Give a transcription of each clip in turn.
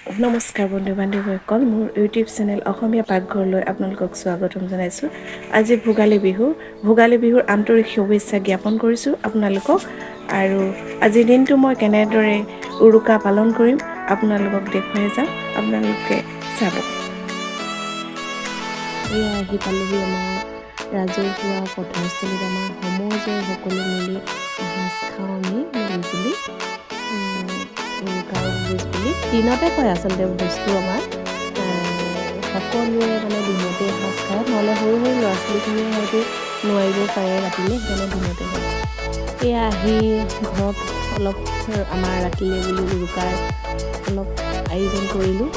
নমস্কাৰ বন্ধু বান্ধৱীসকল, মোৰ ইউটিউব চেনেল অসমীয়া পাকঘৰলৈ আপোনালোকক স্বাগতম জনাইছোঁ। আজি ভোগালী বিহুৰ আন্তৰিক শুভেচ্ছা জ্ঞাপন কৰিছোঁ আপোনালোকক। আৰু আজিৰ দিনটো মই কেনেদৰে উৰুকা পালন কৰিম আপোনালোকক দেখুৱাই যাম, আপোনালোকে চাব। এয়া আহি পালোহি আমাৰ ৰাজহুৱা পথাৰস্থলীত। আমাৰ সমাজৰ সকলো মিলি এসাঁজ খাওঁ আমি মিলিজুলি। উৰুকাৰ ভোজ বুলি দিনতে কয় আচলতে ভোজটো আমাৰ সকলোৱে মানে দিনতে এসাঁজ খায়, নহ'লে সৰু সৰু ল'ৰা ছোৱালীখিনিয়ে হয়তো নোৱাৰিব পাৰে ৰাতিলৈ, সেইকাৰণে দিনতে হয়। এয়া আহি ঘৰত অলপ আমাৰ ৰাতিলৈ বুলি উৰুকাৰ অলপ আয়োজন কৰিলোঁ।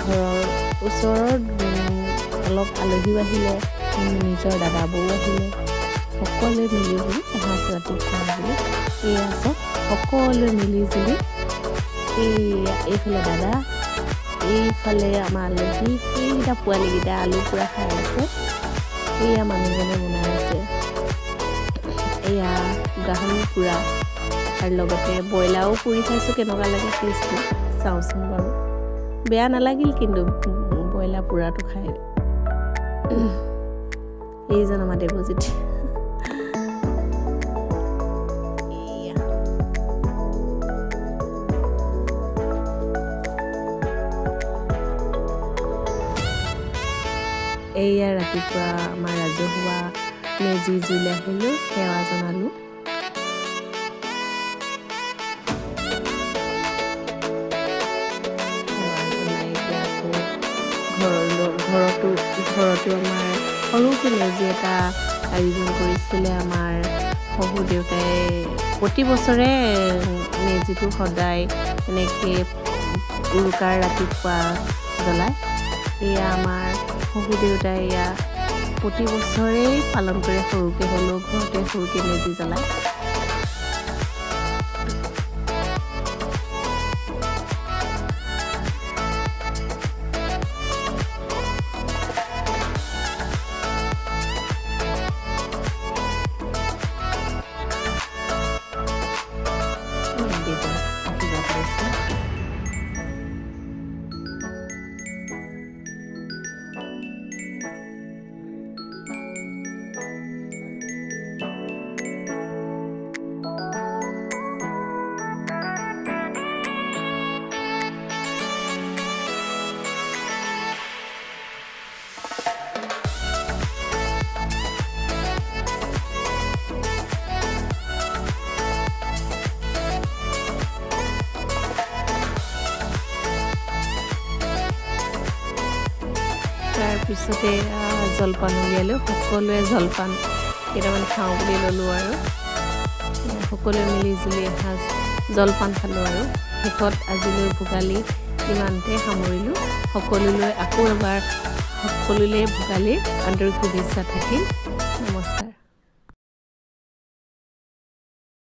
ঘৰৰ ওচৰত অলপ আলহীও আহিলে, নিজৰ দাদা বৌ আহিলে, সকলোৱে মিলি জুলি এসাঁজ ৰাতি খাওঁ বুলি। এয়া চব সকলোৱে মিলি জুলি এইফালে দাদা, এইফালে আমাৰ আলহী, এইকেইটা পোৱালীকেইটা আলু পুৰা খাই আছে। এয়া মানুহজনে বনাই আছে, এয়া গাহৰি পুৰা, আৰু লগতে ব্ৰইলাৰো পুৰি খাইছোঁ। কেনেকুৱা লাগে টেষ্টটো চাওঁচোন বাৰু। বেয়া নালাগিল কিন্তু ব্ৰইলাৰ পুৰাটো খাই। এইজন আমাৰ দেৱজিত। এয়া ৰাতিপুৱা আমাৰ ৰাজহুৱা মেজি জুইলে আহিলোঁ, সেৱা জনালোঁ। ঘৰতো আমাৰ সৰুকৈ মেজি এটা আয়োজন কৰিছিলে আমাৰ শহুৰ দেউতাই। প্ৰতি বছৰে মেজিটো সদায় এনেকৈ উৰুকাৰ ৰাতিপুৱা জ্বলায়। এয়া আমাৰ শহুৰ দেউতাই এয়া প্ৰতি বছৰেই পালন কৰে, সৰুকৈ হ'লেও ঘৰতে সৰুকৈ মেজি জ্বলায়। তাৰপিছতে জলপান উলিয়ালোঁ। সকলোৱে জলপান কেইটামান খাওঁ বুলি ল'লোঁ আৰু সকলোৱে মিলি জুলি এসাঁজ জলপান খালোঁ। আৰু শেষত আজিলৈ ভোগালী ইমানতে সামৰিলোঁ। সকলোলৈ আকৌ এবাৰ সকলোলৈ ভোগালীৰ আন্তৰিক শুভেচ্ছা থাকিল।